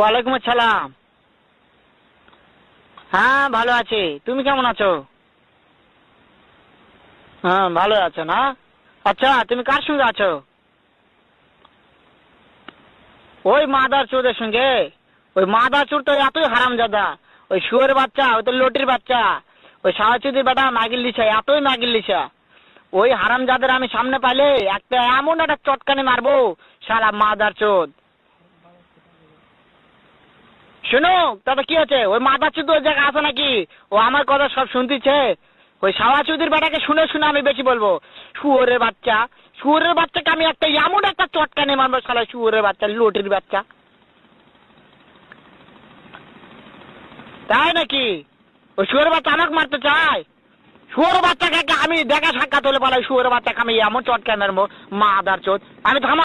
ওয়ালাইকুম আসসালাম। হ্যাঁ ভালো আছি, তুমি কেমন আছো? হ্যাঁ ভালো আছো না? আচ্ছা তুমি কার সঙ্গে আছো? ওই মাদার চোদের সঙ্গে। ওই মাদার চোর তো এতই হারামজাদা, ওই শুয়োরের বাচ্চা, ওই তো লটির বাচ্চা, ওই সাহাচুদির বেটা মাগিল লিসা, এতই মাগিল লিসা। ওই হারামজাদের আমি সামনে পাইলে একটা এমন একটা চটকানি মারবো, শালা মাদার চোদ। শুনো, তাতে কি আছে? ওই মাদার চোদ ওই জায়গায় আছে নাকি? ও আমার কথা সব শুনতেছে। ওই সাওয়াচুদির বেটাকে শুনে শুনে আমি বেশি বলবো। শুয়োরের বাচ্চা, শুয়োরের বাচ্চাকে আমি একটা এমন একটা চটকানি মারবো, শালা শুয়োরের বাচ্চা, লটির বাচ্চা। তাই নাকি? ওই শুয়োরের বাচ্চা আমাকে মারতে চায়? শুয়োরের বাচ্চাকে আমি দেখা সাক্ষাৎ হলে বলে শুয়োরের বাচ্চাকে আমি এমন চটকানি মারবো, মাদার চোদ। আমি থামা।